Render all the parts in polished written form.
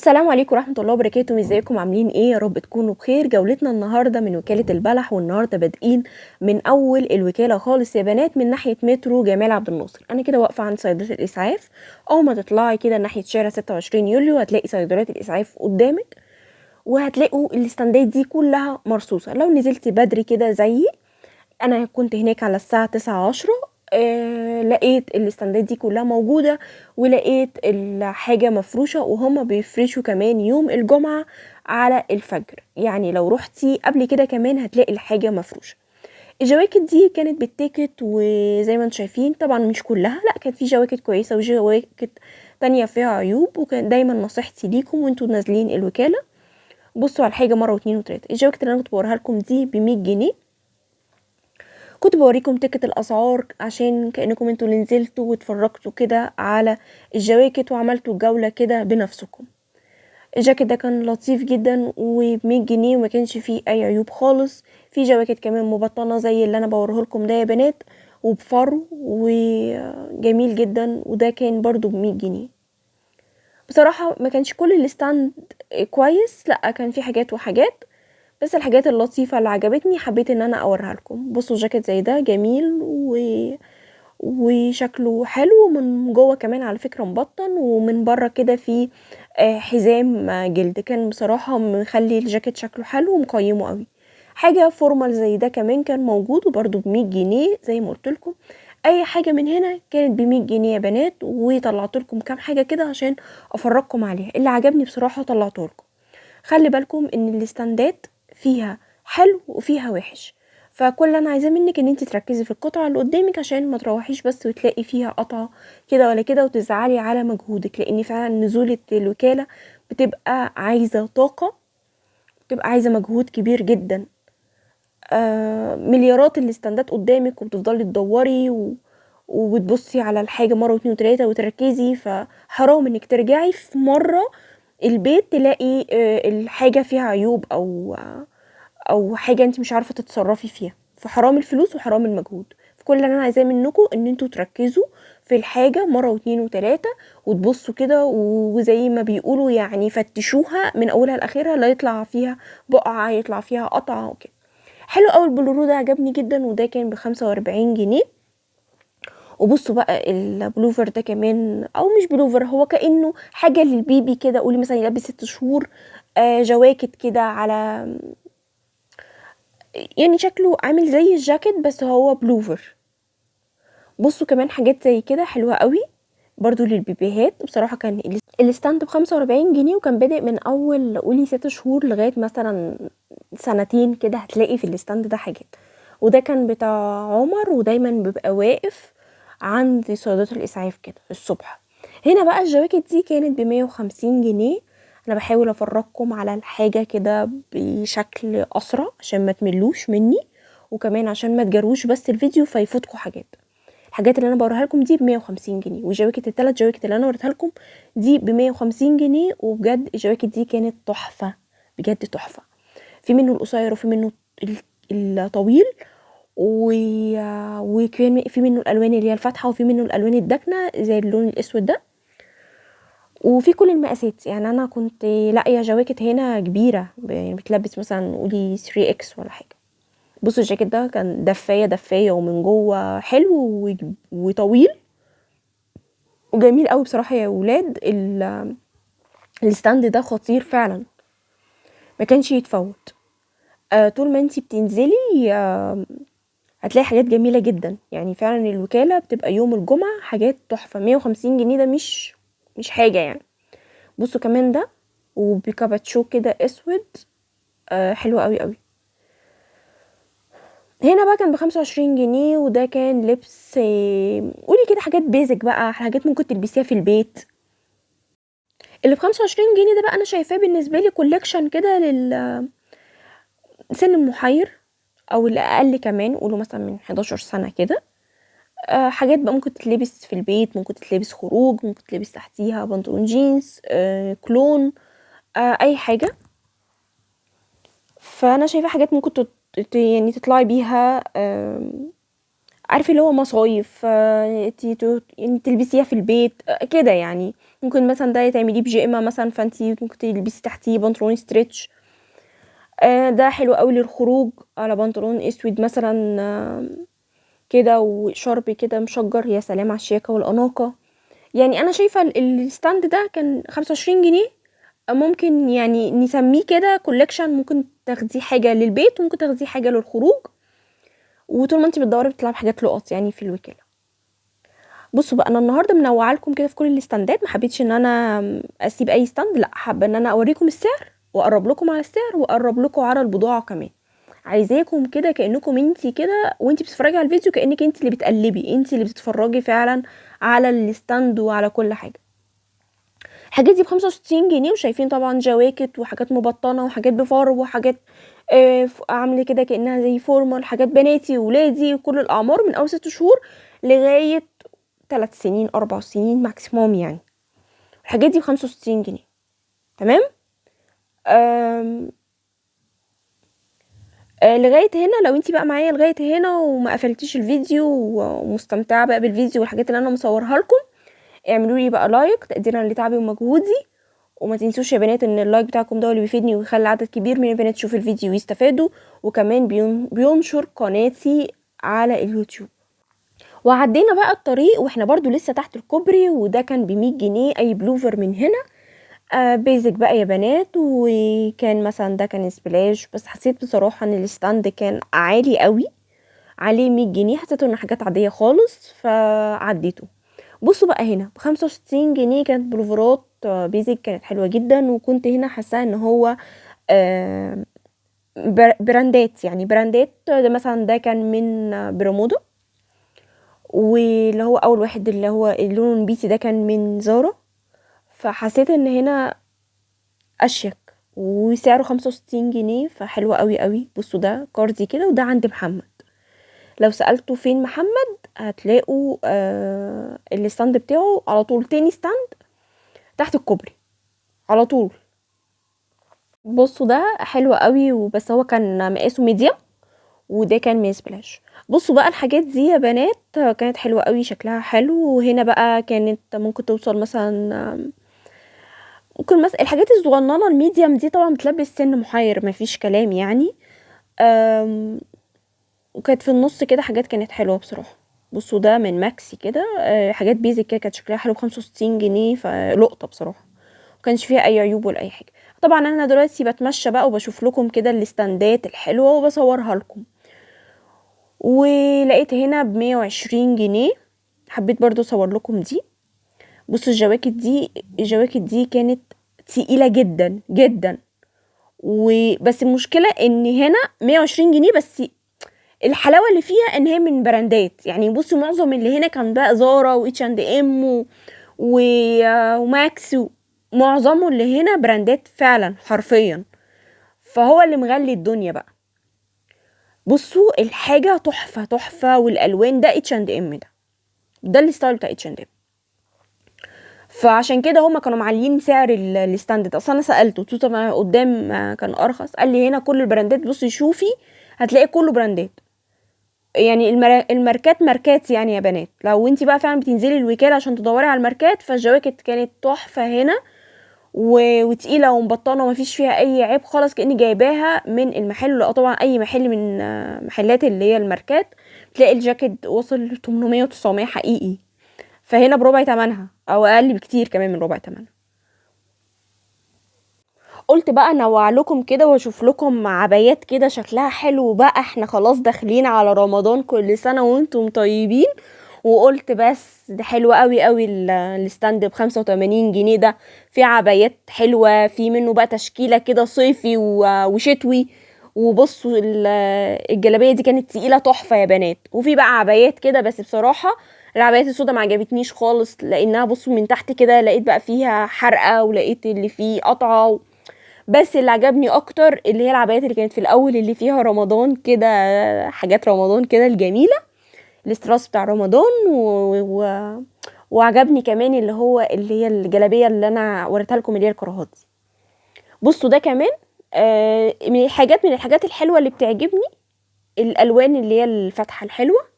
السلام عليكم ورحمة الله وبركاته. ازيكم عاملين ايه؟ يا رب تكونوا بخير. جولتنا النهاردة من وكالة البلح، والنهاردة بادئين من اول الوكالة خالص يا بنات، من ناحية مترو جمال عبد الناصر. انا كده واقفة عند صيدلية الاسعاف. اول ما تطلعي كده ناحية شارع 26 يوليو هتلاقي صيدليات الاسعاف قدامك، وهتلاقوا الاستندات دي كلها مرصوصة. لو نزلتي بدري كده زيي، انا كنت هناك على الساعة 9:10، لقيت الاستندات دي كلها موجودة، ولقيت الحاجة مفروشة، وهم بيفرشوا كمان يوم الجمعة على الفجر. يعني لو رحتي قبل كده كمان هتلاقي الحاجة مفروشة. الجواكت دي كانت بالتيكت، وزي ما انتم شايفين طبعا مش كلها، لا كانت في جواكت كويسة وجواكت تانية فيها عيوب. وكان دايما نصيحتي ليكم وانتوا نازلين الوكالة، بصوا على الحاجة مرة واتنين وتلاتة. الجواكت اللي انا كنت بوريها لكم دي ب100 جنيه. كنت بوريكم تيكت الاسعار عشان كأنكم انتوا اللي نزلتوا واتفرجتوا كده على الجواكت وعملتوا جولة كده بنفسكم. الجاكيت ده كان لطيف جدا وب100 جنيه، وما كانش فيه اي عيوب خالص. في جواكت كمان مبطنة زي اللي انا بوريه لكم ده يا بنات، وبفرو وجميل جدا، وده كان برضو ب100 جنيه. بصراحة ما كانش كل الستاند كويس، لا كان في حاجات وحاجات، بس الحاجات اللطيفة اللي عجبتني حبيت ان انا اوريها لكم. بصوا جاكيت زي ده جميل وشكله حلو من جوه كمان على فكرة مبطن، ومن بره كده في حزام جلد. كان بصراحة مخلي الجاكيت شكله حلو ومقيمه قوي. حاجة فورمال زي ده كمان كان موجود وبرده ب100 جنيه زي ما قلت لكم. اي حاجة من هنا كانت ب100 جنيه يا بنات، وطلعت لكم كام حاجة كده عشان افرجكم عليها. اللي عجبني بصراحة طلعته لكم. خلي بالكم ان الاستندات فيها حلو وفيها وحش، فكل اللي انا عايزاه منك ان انت تركزي في القطعه اللي قدامك، عشان ما تروحيش بس وتلاقي فيها قطعه كده ولا كده وتزعلي على مجهودك، لان فعلا نزولة الوكاله بتبقى عايزه طاقه، بتبقى عايزه مجهود كبير جدا. مليارات الاستندات قدامك، وبتفضلي تدوري وبتبصي على الحاجه مره واتنين وتلاته وتركزي، فحرام انك ترجعي في مره البيت تلاقي الحاجة فيها عيوب او حاجة انت مش عارفة تتصرفي فيها. فحرام الفلوس وحرام المجهود. فكل اللي انا عايزاه منكم ان انتوا تركزوا في الحاجة مرة واتنين وتلاتة، وتبصوا كده وزي ما بيقولوا يعني فتشوها من اولها لاخرها، لا يطلع فيها بقعة يطلع فيها قطعة وكده. حلو قوي البلورو ده، عجبني جدا، وده كان ب45 جنيه. وبصوا بقى البلوفر ده كمان، او مش بلوفر، هو كأنه حاجة للبيبي كده، قولي مثلا يلبس 6 شهور. جواكت كده على، يعني شكله عامل زي الجاكيت بس هو بلوفر. بصوا كمان حاجات زي كده حلوة قوي برضو للبيبيهات. بصراحة كان الستاند ب45 جنيه، وكان بادئ من اول قولي 6 شهور لغاية مثلا سنتين كده، هتلاقي في الستاند ده حاجات. وده كان بتاع عمر، ودايما بيبقى واقف عند صيدلية الاسعاف كده الصبح. هنا بقى الجواكت دي كانت ب150 جنيه. انا بحاول افرجكم على الحاجة كده بشكل اسرع عشان ما تملوش مني، وكمان عشان ما تجروش بس الفيديو فيفوتكم حاجات. الحاجات اللي انا بوريها لكم دي ب150 جنيه، وجواكت ال3 جواكت اللي انا وريتها لكم دي ب150 جنيه. وبجد الجواكت دي كانت تحفة، بجد تحفة. في منه القصير وفي منه الطويل، وكان في منه الالوان اللي هي الفاتحه، وفي منه الالوان الداكنه زي اللون الاسود ده، وفي كل المقاسات. يعني انا كنت لاقيه جواكت هنا كبيره، يعني بتلبس مثلا قولي 3 اكس ولا حاجه. بصوا الجاكيت ده كان دفايه دفايه، ومن جوه حلو وطويل وجميل قوي بصراحه يا ولاد. الستاند ده خطير فعلا، ما كانش يتفوت. طول ما انتي بتنزلي هتلاقي حاجات جميلة جدا. يعني فعلا الوكالة بتبقى يوم الجمعة حاجات تحفة. 150 جنيه ده مش حاجة يعني. بصوا كمان ده وبكابتشو كده اسود، حلو قوي قوي. هنا بقى كان ب25 جنيه، وده كان لبس قولي كده حاجات بيزك بقى، حاجات ممكن تلبسيها في البيت. اللي ب25 جنيه ده بقى انا شايفاه بالنسبة لي كولكشن كده للسن المحير، او الاقل كمان قولوا مثلا من 11 سنة كده. حاجات بقى ممكن تتلبس في البيت، ممكن تتلبس خروج، ممكن تلبس تحتيها بنطلون جينز، كلون، اي حاجة. فانا شايفة حاجات ممكن يعني تطلعي بيها، عارفة اللي هو مصايف، يعني تلبسيها في البيت كده يعني. ممكن مثلا ده تعمليه بيجامه مثلا، فانتي ممكن تلبسي تحتيه بنطلون ستريتش. ده حلو قوي للخروج على بنطلون اسود مثلا كده وشرب كده مشجر، يا سلام على الشياكه والاناقه. يعني انا شايفه الستاند ده كان 25 جنيه. ممكن يعني نسميه كده كولكشن، ممكن تاخديه حاجه للبيت وممكن تاخديه حاجه للخروج، وطول ما انت بتدوري بتطلعي بحاجات لقط يعني في الوكاله. بصوا بقى، انا النهارده منوعه لكم كده في كل الاستندات، ما حبيتش ان انا اسيب اي ستاند، لا حابه ان انا اوريكم السعر واقرب لكم على السعر واقرب لكم على البضاعه كمان. عايزاكم كده كانكم انت كده وانت بتتفرجي على الفيديو، كانك انت اللي بتقلبي، انت اللي بتتفرجي فعلا على الستاند وعلى كل حاجه. الحاجات دي ب65 جنيه، وشايفين طبعا جواكت وحاجات مبطنه وحاجات بفرو وحاجات عامله كده كانها زي فورمال، حاجات بناتي وولادي وكل الاعمار من اول 6 شهور لغايه 3 سنين 4 سنين ماكسيموم يعني. الحاجات دي ب65 جنيه. تمام. آم، لغايه هنا، لو انتي بقى معايا لغايه هنا وما قفلتيش الفيديو ومستمتعه بقى بالفيديو والحاجات اللي انا مصورها لكم، اعملوا لي بقى لايك تقديرا لتعبي ومجهودي. وما تنسوش يا بنات ان اللايك بتاعكم ده اللي بيفيدني ويخلي عدد كبير من البنات يشوف الفيديو ويستفادوا، وكمان بينشر قناتي على اليوتيوب. وعدينا بقى الطريق واحنا برضو لسه تحت الكوبري، وده كان ب100 جنيه اي بلوفر من هنا. بيزك بقى يا بنات. وكان مثلا ده كان سبلاش، بس حسيت بصراحة ان الستاند كان عالي قوي، عليه 100 جنيه، حسيت انه حاجات عادية خالص فعديته. بصوا بقى هنا ب65 جنيه كانت بلوفرات بيزك، كانت حلوة جدا، وكنت هنا حاساه ان هو آه، براندات، يعني براندات. ده مثلا ده كان من برمودا، واللي هو اول واحد اللي هو اللون البيتي ده كان من زارا. فحسيت ان هنا اشيك وسعره 65 جنيه، فحلوة قوي قوي. بصوا ده كاردي كده، وده عند محمد. لو سألتوا فين محمد هتلاقوا الستاند بتاعه على طول، تاني ستاند تحت الكوبري على طول. بصوا ده حلو قوي، وبس هو كان مقاسه ميديم، وده كان ميز بلاش. بصوا بقى الحاجات دي يا بنات كانت حلوة قوي، شكلها حلو. وهنا بقى كانت ممكن توصل مثلا، ممكن مثلا الحاجات الصغننه الميديم دي طبعا بتلبس سن محير مفيش كلام يعني. وكانت في النص كده حاجات كانت حلوه بصراحه. بصوا ده من ماكسي كده، حاجات بيزك كده كانت شكلها حلو ب65 جنيه، فلقطه بصراحه مكانش فيها اي عيوب ولا اي حاجه. طبعا انا دلوقتي بتمشى بقى وبشوف لكم كده الاستندات الحلوه وبصورها لكم. ولقيت هنا ب120 جنيه، حبيت برضو اصور لكم دي. بصوا الجواكت دي كانت تقيله جدا جدا، وبس المشكله ان هنا 120 جنيه بس. الحلاوه اللي فيها ان هي من براندات، يعني بصي معظم اللي هنا كان بقى زارا واتش اند ام وماكس معظمه اللي هنا براندات فعلا حرفيا، فهو اللي مغلي الدنيا بقى. بصوا الحاجه تحفه تحفه، والالوان ده اتش اند ام، ده الستايل بتاع اتش اند ام. فعشان كده هما كانوا معلين سعر الستاند ده. اصلا انا سالته قلت له قدام كان ارخص، قال لي هنا كل البراندات، بصي شوفي هتلاقي كله براندات. يعني الماركات ماركات يعني يا بنات. لو انت بقى فعلا بتنزلي الوكاله عشان تدوري على الماركات، فالجواكت كانت تحفه هنا وتقيله ومبطنه ومفيش فيها اي عيب خالص، كاني جايباها من المحل. طبعا اي محل من محلات اللي هي الماركات تلاقي الجاكيت وصل 800 و900 حقيقي، فهنا بربع تمنها او اقل بكتير كمان من ربع تمنها. قلت بقى انوع لكم كده واشوف لكم عبايات كده شكلها حلو، بقى احنا خلاص داخلين على رمضان، كل سنة وانتم طيبين. وقلت بس ده حلو قوي قوي الستاند ب85 جنيه ده. في عبايات حلوة، في منه بقى تشكيلة كده صيفي وشتوي. وبصوا الجلابية دي كانت تقيلة تحفة يا بنات. وفي بقى عبايات كده، بس بصراحة العبايات السودا ما عجبتنيش خالص، لانها بصوا من تحت كده لقيت بقى فيها حرقة ولقيت اللي فيه قطعة. بس اللي عجبني اكتر اللي هي العبايات اللي كانت في الاول اللي فيها رمضان كده، حاجات رمضان كده الجميله، الاستراس بتاع رمضان وعجبني كمان اللي هي الجلابيه اللي انا وريتها لكم اللي هي الكراهات دي. بصوا ده كمان من الحاجات الحلوه اللي بتعجبني، الالوان اللي هي الفاتحه الحلوه.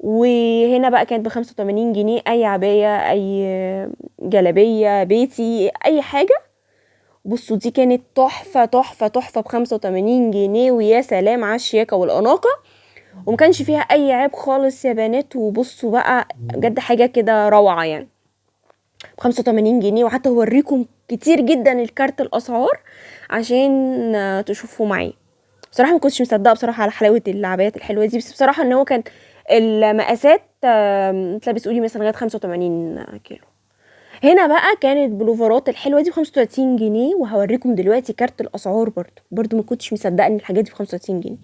وهنا بقى كانت ب85 جنيه، اي عبايه، اي جلابيه بيتي، اي حاجه. بصوا دي كانت تحفه تحفه تحفه ب85 جنيه، ويا سلام على الشياكه والاناقه، وما كانش فيها اي عيب خالص يا بنات. وبصوا بقى بجد حاجه كده روعه يعني، ب85 جنيه. وحتى هوريكم كتير جدا الكارت الاسعار عشان تشوفوا معايا. بصراحه ما كنتش مصدقه بصراحه على حلاوه العبايات الحلوه دي، بس بصراحه ان هو كان المقاسات تلبس قولي مثلا لغايه 85 كيلو. هنا بقى كانت بلوفرات الحلوه دي ب35 جنيه، وهوريكم دلوقتي كارت الاسعار. برضو ما كنتش مصدقه ان الحاجات دي ب35 جنيه،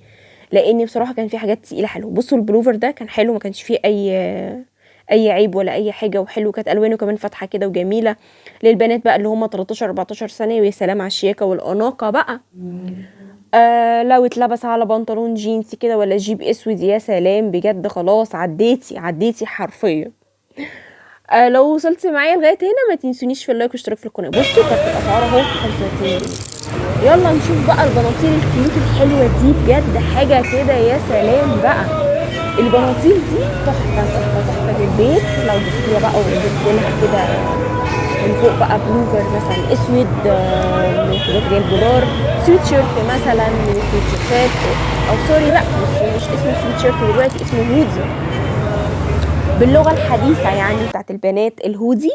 لان بصراحه كان في حاجات تقيله حلوه. بصوا البلوفر ده كان حلو، ما كانش فيه اي عيب ولا اي حاجه، وحلو. كانت الوانه كمان فاتحه كده وجميله للبنات بقى اللي هم 13 14 سنه، ويا سلام على الشياكه والاناقه بقى. لو اتلبس على بنطلون جينز كده ولا جيب اسود، يا سلام بجد، خلاص عديتي حرفيا. لو وصلت معايا لغايه هنا ما تنسونيش في اللايك واشتراك في القناه. بصوا كانت الاسعار اهو 35 جنيه. يلا نشوف بقى البناطيل الكيوت الحلوه دي، بجد حاجه كده يا سلام بقى. البناطيل دي تحفه تحفه تحفه للبيت، لو جبتيها بقى وجبت لها كده من فوق بقى بلوفر مثلا اسود، من الحاجات اللي هي الجرار، سويت شيرت مثلا من السويت شيرتات، او سوري لا، مش اسمه سويت شيرت دلوقتي، اسمه هودي باللغه الحديثه يعني بتاعت البنات، الهودي.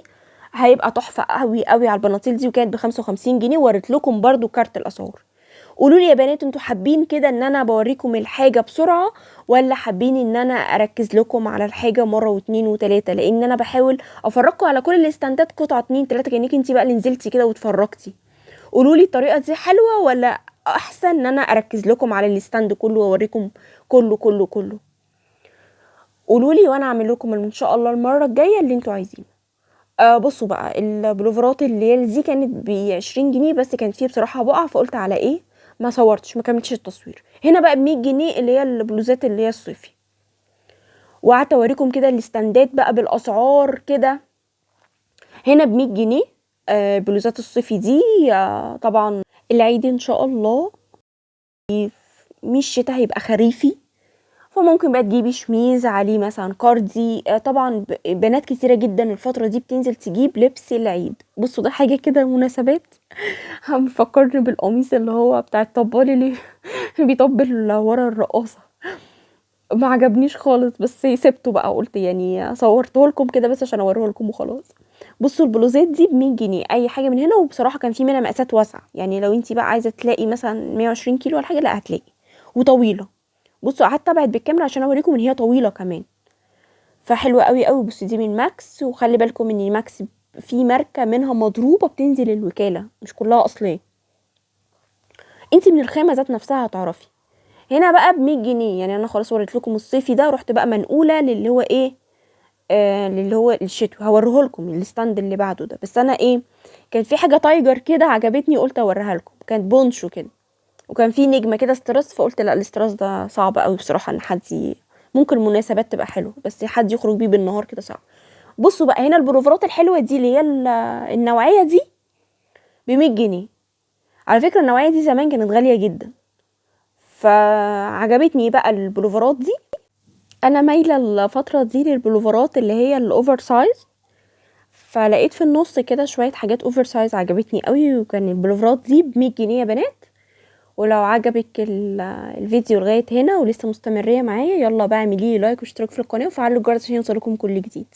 هيبقى تحفه قوي قوي على البناطيل دي، وكانت ب55 جنيه. وريت لكم برضو كارت الاسعار. قولوا لي يا بنات، انتوا حابين كده ان انا بوريكم الحاجه بسرعه، ولا حابين ان انا اركز لكم على الحاجه مره واتنين وتلاته؟ لان انا بحاول افرجكم على كل الاستندات قطعه اتنين تلاته، كانك انتي بقى اللي نزلتي كده واتفرجتي. قولوا لي الطريقه دي حلوه، ولا احسن ان انا اركز لكم على الاستاند كله واوريكم كله كله كله؟ قولوا لي وانا اعمل لكم ان شاء الله المره الجايه اللي انتوا عايزينه. بصوا بقى البلوفرات اللي هي دي كانت ب20 جنيه، بس كانت فيه بصراحه بقع، فقلت على ايه ما صورتش، ما كملتش التصوير. هنا بقى ب100 جنيه اللي هي البلوزات اللي هي الصيفي. وقعدت اوريكم كده الاستندات بقى بالاسعار كده. هنا ب100 جنيه بلوزات الصيفي دي. طبعا العيد ان شاء الله مش شتا، هيبقى خريفي، فممكن بقى تجيبي شميز عليه مثلا كاردي. طبعا بنات كتيرة جدا الفترة دي بتنزل تجيب لبس العيد. بصوا ده حاجة كده مناسبات هنفكرني بالقميص اللي هو بتاع الطبال اللي بيطبل ورا الرقاصة، ما عجبنيش خالص، بس سبته بقى، قلت يعني صورته لكم كده بس عشان اوريه لكم وخلاص. بصوا البلوزات دي ب100 جنيه، اي حاجه من هنا. وبصراحه كان في منها مقاسات واسعه، يعني لو انتي بقى عايزه تلاقي مثلا 120 كيلو ولا حاجه، لا هتلاقي. وطويله. بصوا قعدت ابعد بالكاميرا عشان اوريكم ان هي طويله كمان، فحلوه قوي قوي. بصوا دي من ماكس، وخلي بالكم ان ماكس في ماركه منها مضروبه بتنزل الوكاله، مش كلها اصليه، انتي من الخامه ذات نفسها هتعرفي. هنا بقى ب100 جنيه، يعني انا خلاص وريت لكم الصيفي ده، رحت بقى منقوله للي هو ايه، للي هو الشتوي. هوريه لكم الستاند اللي بعده ده، بس انا ايه، كان في حاجه تايجر كده عجبتني قلت اوريها لكم، كانت بونشو كده، وكان في نجمه كده استراس، فقلت لا الاستراس ده صعب قوي بصراحه ان حد ممكن المناسبات تبقى حلوه، بس حد يخرج بيه بالنهار كده صعب. بصوا بقى هنا البروفرات الحلوه دي اللي هي النوعيه دي ب100 جنيه. على فكره النوعيه دي زمان كانت غاليه جدا، فعجبتني بقى البلوفرات دي. انا مايله الفتره دي للبلوفرات اللي هي الاوفر سايز، فلقيت في النص كده شويه حاجات اوفر سايز عجبتني قوي، وكان البلوفرات دي ب100 جنيه يا بنات. ولو عجبك الفيديو لغايه هنا ولسه مستمريه معايا، يلا بقى اعملي لايك واشتراك في القناه وفعلوا الجرس عشان يوصلكم كل جديد.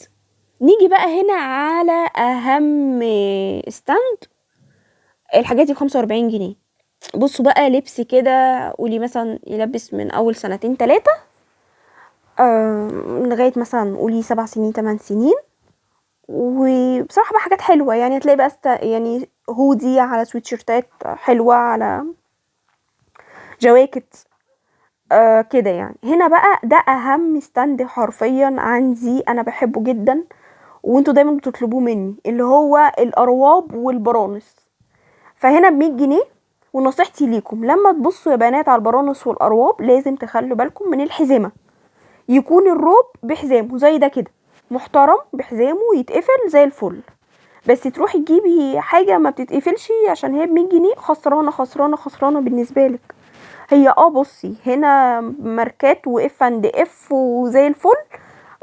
نيجي بقى هنا على اهم ستاند. الحاجات دي ب45 جنيه. بصوا بقى لبس كده، قولي مثلا يلبس من اول سنتين 3 لغايه مثلا قولي 7 سنين 8 سنين. وبصراحه بقى حاجات حلوه، يعني هتلاقي بقى يعني هودي على سويتشيرتات حلوه، على جواكت كده يعني. هنا بقى ده اهم ستاند حرفيا عندي، انا بحبه جدا وانتوا دايما بتطلبوه مني، اللي هو الارواب والبرانس. فهنا ب100 جنيه. ونصيحتي ليكم لما تبصوا يا بنات على البرانس والارواب، لازم تخلوا بالكم من الحزمه، يكون الروب بحزامه زي ده كده محترم، بحزامه يتقفل زي الفل. بس تروحي تجيبي حاجه ما بتتقفلش عشان هي ب100 جنيه، خسرانه خسرانه خسرانه بالنسبه لك. هي بصي هنا ماركات واف اند اف وزي الفل،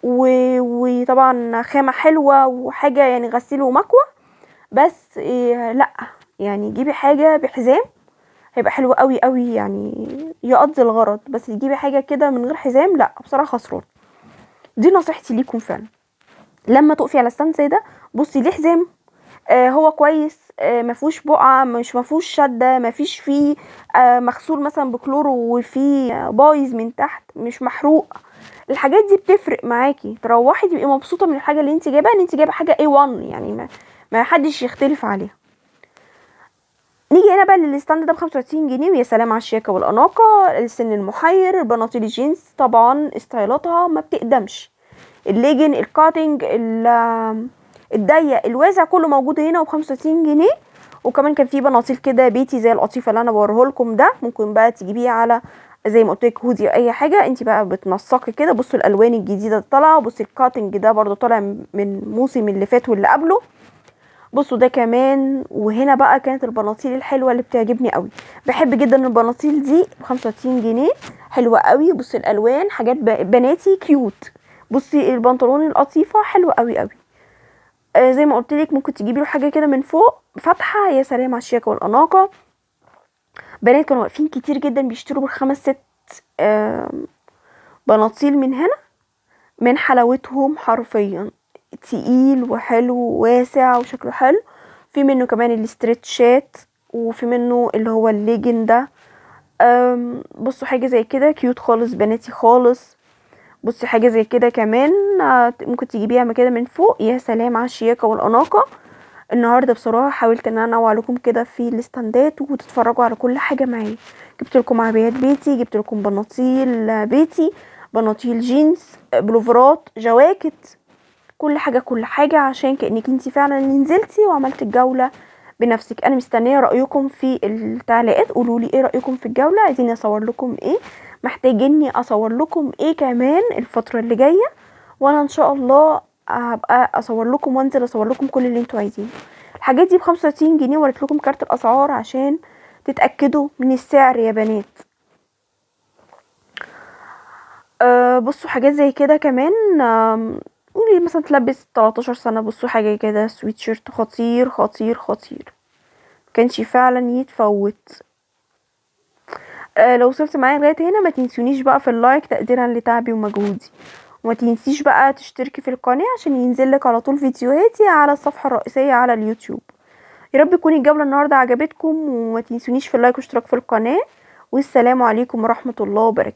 وطبعا خامة حلوة وحاجة يعني غسيل ومكوى. بس لا يعني جيبي حاجة بحزام هيبقى حلو قوي قوي، يعني يقضي الغرض. بس تجيبي حاجة كده من غير حزام لا بصراحة خسران. دي نصيحتي ليكم فعلا. لما تقفي على ستاند زي ده بصي ليه حزام، هو كويس، مفهوش بقعة، مش مفهوش شدة، مفيش فيه مغسول مثلا بكلور وفيه بايظ من تحت، مش محروق. الحاجات دي بتفرق معاكي، تروحي تبقي مبسوطة من الحاجة اللي انت جايبها، ان انت جايبة حاجة A1 يعني ما حدش يختلف عليها. نيجي هنا بقى للستاند ده ب35 جنيه، ويا سلام على الشياكة والأناقة. السن المحير، البناطيل الجينز طبعا استايلاتها ما بتقدمش، الليجن، الكاتنج، الضيق، الواسع، كله موجود هنا ب35 جنيه. وكمان كان في بناطيل كده بيتي زي القطيفه اللي انا بوريه لكم ده، ممكن بقى تجيبيه على زي ما قلت لك هودي اي حاجه، انت بقى بتنسقي كده. بصوا الالوان الجديده طالعه، بصوا الكاتنج ده برضو طالع من موسم اللي فات واللي قبله. بصوا ده كمان. وهنا بقى كانت البناطيل الحلوه اللي بتعجبني قوي، بحب جدا البناطيل دي ب35 جنيه، حلوه قوي. بصوا الالوان حاجات بناتي كيوت. بصي البنطلون القطيفه حلوه قوي قوي. زي ما قلت لك ممكن تجيبي له حاجه كده من فوق فاتحه، يا سلام على الشياكه والاناقه. بنات كانوا واقفين كتير جدا بيشتروا بالخمس ست بناطيل من هنا، من حلاوتهم حرفيا. تقيل وحلو وواسع وشكله حلو. في منه كمان الاسترتشات، وفي منه اللي هو الليجن ده. بصوا حاجه زي كده كيوت خالص، بناتي خالص. بصي حاجه زي كده كمان ممكن تجيبيها كده من فوق، يا سلام على الشياكه والاناقه. النهارده بصراحه حاولت ان انا انوع لكم كده في الاستندات وتتفرجوا على كل حاجه معايا. جبت لكم عبايات بيتي، جبت لكم بناطيل بيتي، بناطيل جينز، بلوفرات، جواكت، كل حاجه كل حاجه، عشان كانك انتي فعلا نزلتي وعملت الجوله بنفسك. انا مستنيه رايكم في التعليقات، قولوا لي ايه رايكم في الجوله، عايزين اصور لكم ايه، محتاجيني اصور لكم ايه كمان الفتره اللي جايه، وانا ان شاء الله هبقى اصور لكم وانزل اصور لكم كل اللي انتوا عايزينه. الحاجات دي ب35 جنيه، وريت لكم كارت الاسعار عشان تتاكدوا من السعر يا بنات. بصوا حاجات زي كده كمان، قولي مثلا تلبس 13 سنه. بصوا حاجه كده سويت شيرت خطير خطير خطير، كانش فعلا يتفوت. لو وصلت معايا لغايه هنا ما تنسونيش بقى في اللايك تقديرا لتعبي ومجهودي، وما تنسيش بقى تشتركي في القناه عشان ينزلك على طول فيديوهاتي على الصفحه الرئيسيه على اليوتيوب. يا رب تكون الجوله النهارده عجبتكم، وما تنسونيش في اللايك واشتراك في القناه. والسلام عليكم ورحمه الله وبركاته.